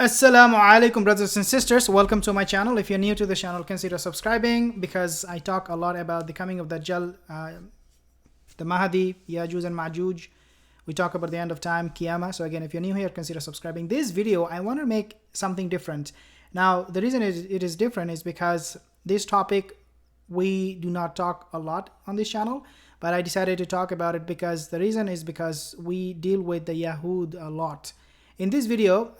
Assalamu alaikum, brothers and sisters. Welcome to my channel. If you're new to the channel, consider subscribing because I talk a lot about the coming of Dajjal, the Mahdi, Yahud and Ma'juj. We talk about the end of time, Qiyamah. So again, if you're new here, consider subscribing. This video, I want to make something different. Now, the reason it is different is because this topic, we do not talk a lot on this channel, but I decided to talk about it because the reason is because we deal with the Yahud a lot. In this video,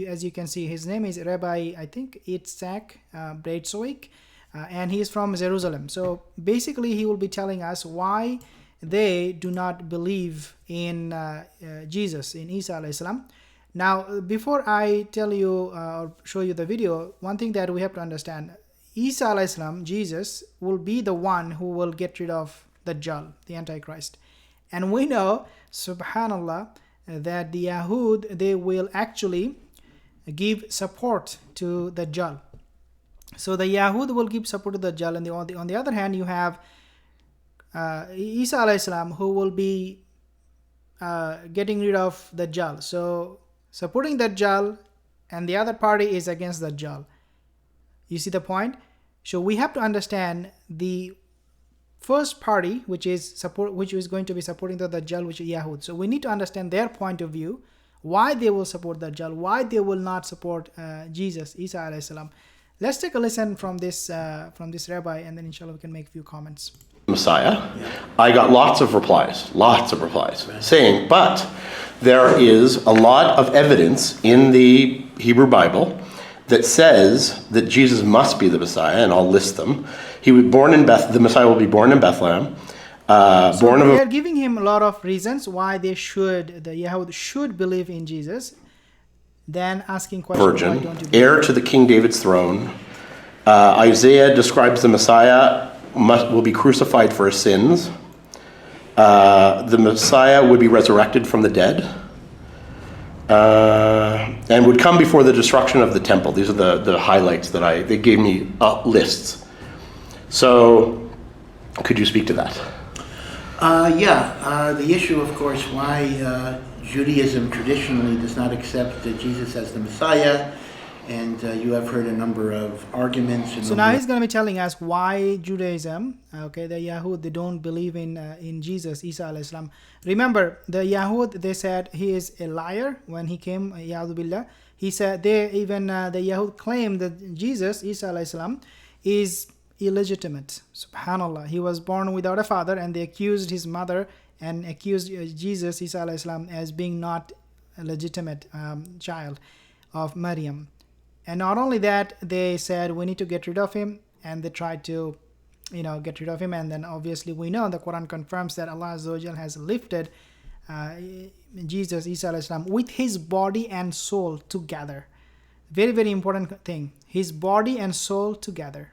as you can see, his name is Rabbi, I think Itzhak Breitzoik, and he is from Jerusalem. So basically, he will be telling us why they do not believe in Jesus, in Isa alayhi salam. Now, before I tell you or show you the video, one thing that we have to understand, Isa alayhi salam, Jesus, will be the one who will get rid of Dajjal, the Antichrist. And we know, subhanallah, that the Yahud, they will actually give support to Dajjal. So the Yahud will give support to Dajjal, and on the other hand, you have Isa alayhi salam, who will be getting rid of Dajjal. So supporting Dajjal, and the other party is against Dajjal. You see the point? So we have to understand the first party, which is going to be supporting the Dajjal, which is Yahud. So we need to understand their point of view, why they will support Dajjal, why they will not support Jesus, Isa alayhi salam. Let's take a listen from this rabbi, and then inshallah we can make a few comments. Messiah, I got lots of replies, saying, but there is a lot of evidence in the Hebrew Bible that says that Jesus must be the Messiah, and I'll list them. He was born in the Messiah will be born in Bethlehem. So they are giving him a lot of reasons why the Yahud should believe in Jesus. Then asking questions, virgin, why don't you heir to the King David's throne. Isaiah describes the Messiah will be crucified for his sins. The Messiah would be resurrected from the dead. And would come before the destruction of the temple. These are the highlights that they gave me lists. So, could you speak to that? The issue, of course, why Judaism traditionally does not accept Jesus as the Messiah, and you have heard a number of arguments. So now he's going to be telling us why Judaism, the Yahud, they don't believe in Jesus, Isa alayhi salam. Remember, the Yahud, they said he is a liar when he came, Ya'udhu billah. He said, the Yahud claimed that Jesus, Isa alayhi salam, is illegitimate. Subhanallah. He was born without a father, and they accused his mother and accused Jesus, Isa alayhi salam, as being not a legitimate child of Maryam. And not only that, they said we need to get rid of him, and they tried to get rid of him. And then obviously we know the Quran confirms that Allah Azza wa Jal has lifted Jesus, Isa alayhi salam, with his body and soul together. Very, very important thing. His body and soul together.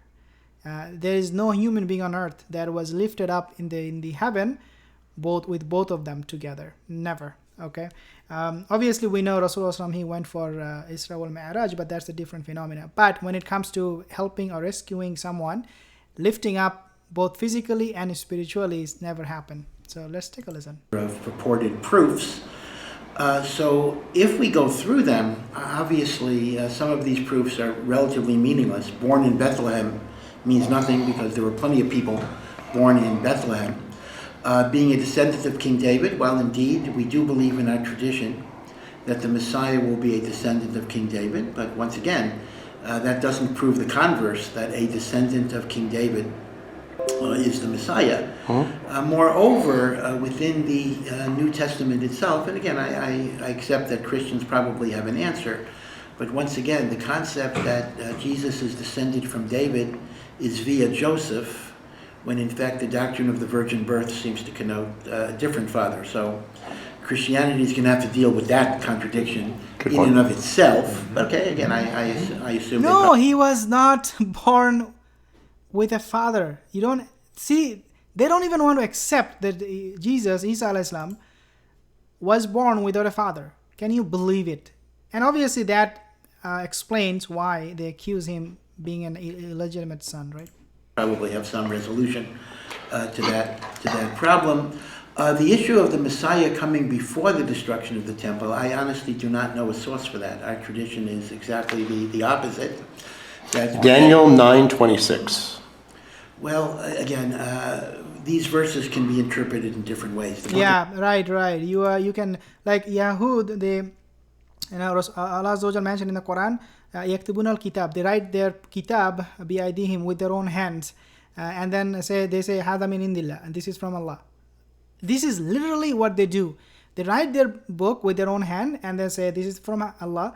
There is no human being on earth that was lifted up in the heaven with both of them together. Never. Okay. Obviously we know Rasulullah, he went for Isra wal Mi'raj, but that's a different phenomena. But when it comes to helping or rescuing someone, lifting up both physically and spiritually has never happened. So let's take a listen. Of purported proofs. So if we go through them, obviously some of these proofs are relatively meaningless. Born in Bethlehem means nothing because there were plenty of people born in Bethlehem. Being a descendant of King David, well, indeed, we do believe in our tradition that the Messiah will be a descendant of King David, but once again, that doesn't prove the converse, that a descendant of King David is the Messiah. Moreover, within the New Testament itself, and again, I accept that Christians probably have an answer, but once again, the concept that Jesus is descended from David is via Joseph, when in fact the doctrine of the virgin birth seems to connote a different father. So Christianity is going to have to deal with that contradiction in and of itself. But okay, again, I assume... No, he was not born with a father. You don't see, they don't even want to accept that Jesus, Isa alayhi salam, was born without a father. Can you believe it? And obviously that explains why they accuse him being an illegitimate son, right? Probably have some resolution to that problem. The issue of the Messiah coming before the destruction of the temple, I honestly do not know a source for that. Our tradition is exactly the opposite. That Daniel 9:26. Well, again, these verses can be interpreted in different ways. Yeah, right. You can, like Yahud, they, Allah Azza wa Jal mentioned in the Quran, يكتبون الكتاب, they write their kitab بأيديهم with their own hands, and then they say هذا من عند الله, and this is from Allah. This is literally what they do. They write their book with their own hand and they say this is from Allah,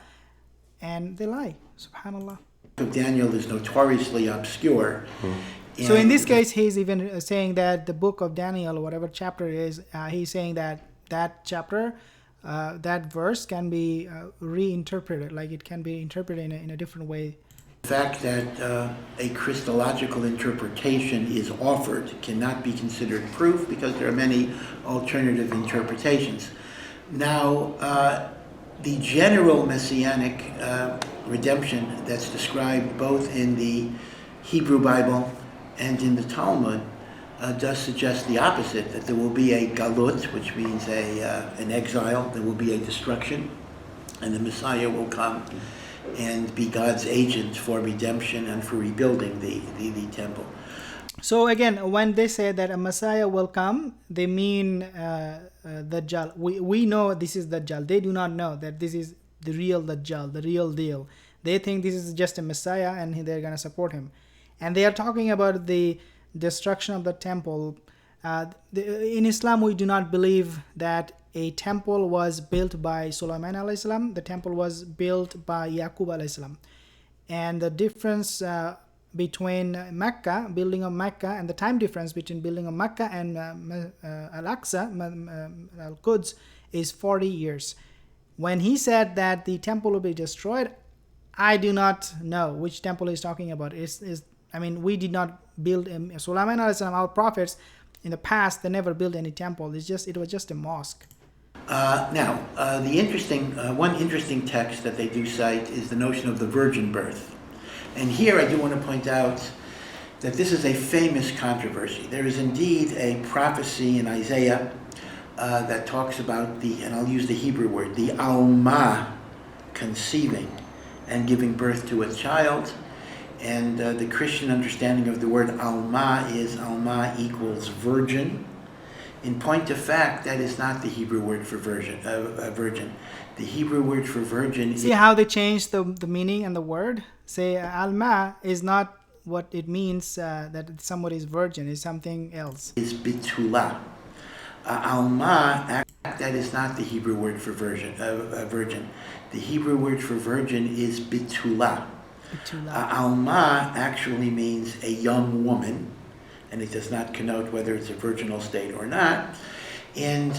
and they lie. Subhanallah. Daniel is notoriously obscure. So in this case, he's even saying that the book of Daniel, whatever chapter it is, he's saying that chapter, that verse can be reinterpreted, like it can be interpreted in a different way. The fact that a Christological interpretation is offered cannot be considered proof because there are many alternative interpretations. Now, the general messianic redemption that's described both in the Hebrew Bible and in the Talmud does suggest the opposite, that there will be a galut, which means an exile, there will be a destruction, and the Messiah will come and be God's agent for redemption and for rebuilding the temple. So again, when they say that a Messiah will come, they mean Dajjal. We know this is Dajjal. They do not know that this is the real Dajjal, the real deal. They think this is just a Messiah and they're going to support him. And they are talking about the destruction of the temple. In Islam, we do not believe that a temple was built by Sulaiman alayhi salam. The temple was built by Yaqub alayhi salam. And the difference between Mecca, building of Mecca, and the time difference between building of Mecca and Al-Aqsa, Al-Quds, is 40 years. When he said that the temple will be destroyed, I do not know which temple he's talking about. We did not build Sulaiman alayhi salam, our prophets in the past, they never built any temple. It was just a mosque. One interesting text that they do cite is the notion of the virgin birth. And here I do want to point out that this is a famous controversy. There is indeed a prophecy in Isaiah that talks about and I'll use the Hebrew word, the Alma conceiving and giving birth to a child. And the Christian understanding of the word Alma is Alma equals virgin. In point of fact, that is not the Hebrew word for virgin. The Hebrew word for virgin. See how they changed the meaning and the word? Say Alma is not what it means that somebody is virgin. It's something else. Is bitula. Alma, that is not the Hebrew word for virgin. The Hebrew word for virgin is bitula. Alma actually means a young woman, and it does not connote whether it's a virginal state or not. And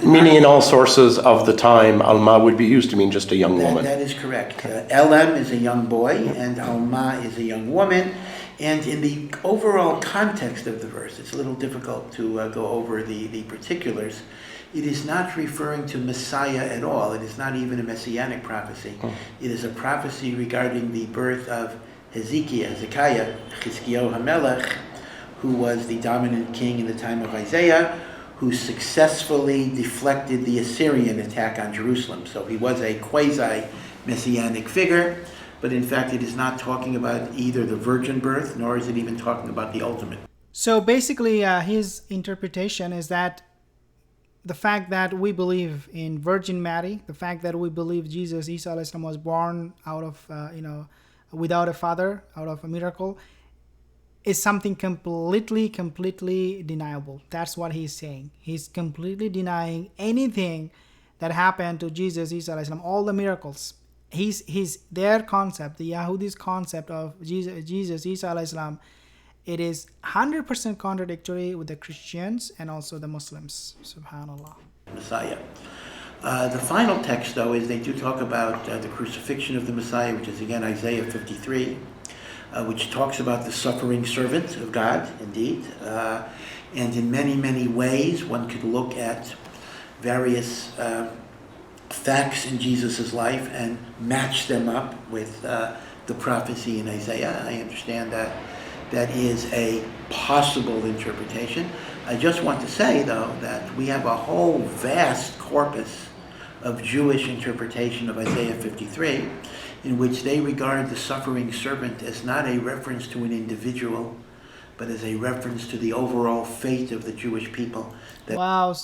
meaning in all sources of the time, Alma would be used to mean just a young woman. That is correct. Elam is a young boy, and Alma is a young woman. And in the overall context of the verse, it's a little difficult to go over the particulars. It is not referring to Messiah at all. It is not even a messianic prophecy. It is a prophecy regarding the birth of Hezekiah, Chizkiyahu HaMelech, who was the dominant king in the time of Isaiah, who successfully deflected the Assyrian attack on Jerusalem. So he was a quasi-messianic figure, but in fact it is not talking about either the virgin birth, nor is it even talking about the ultimate. So basically his interpretation is that the fact that we believe in Virgin Mary, the fact that we believe Jesus, Isa alayhi salam, was born out of, without a father, out of a miracle, is something completely deniable. That's what he's saying. He's completely denying anything that happened to Jesus, Isa alayhi salam, all the miracles. Their concept, the Yahudi's concept of Jesus, Isa alayhi salam, it is 100% contradictory with the Christians and also the Muslims. Subhanallah. Messiah. The final text, though, is they do talk about the crucifixion of the Messiah, which is again Isaiah 53, which talks about the suffering servant of God, indeed. And in many ways, one could look at various facts in Jesus' life and match them up with the prophecy in Isaiah. I understand that is a possible interpretation, I just want to say, though, that we have a whole vast corpus of Jewish interpretation of Isaiah 53, in which they regard the suffering servant as not a reference to an individual, but as a reference to the overall fate of the Jewish people that Wow.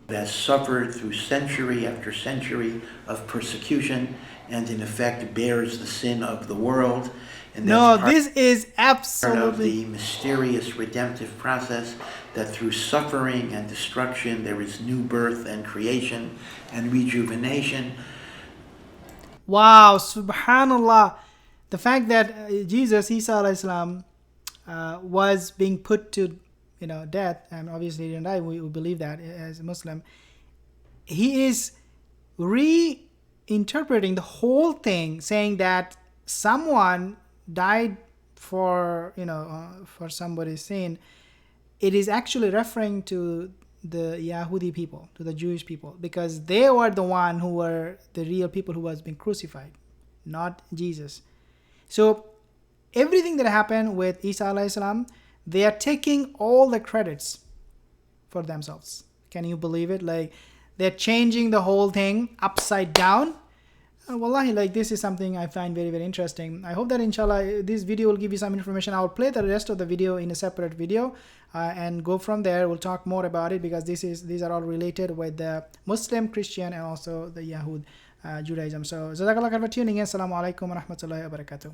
has suffered through century after century of persecution and in effect bears the sin of the world. And No, that's this is part of absolutely the mysterious redemptive process, that through suffering and destruction there is new birth and creation and rejuvenation. wow, subhanallah. The fact that Jesus, Isa alayhi salam, was being put to death, and obviously he didn't die, we believe that as a Muslim. He is reinterpreting the whole thing, saying that someone died for for somebody's sin. It is actually referring to the Yahudi people, to the Jewish people, because they were the one who were the real people who was being crucified, not Jesus. So everything that happened with Isa alayhi salam, they are taking all the credits for themselves. Can you believe it? Like, they're changing the whole thing upside down. Wallahi, like, this is something I find very, very interesting. I hope that inshallah this video will give you some information. I'll play the rest of the video in a separate video and go from there. We'll talk more about it, because these are all related with the Muslim, Christian, and also the Yahud Judaism. So jazakallah khair for tuning in. Assalamu alaikum wa rahmatullahi wa barakatuh.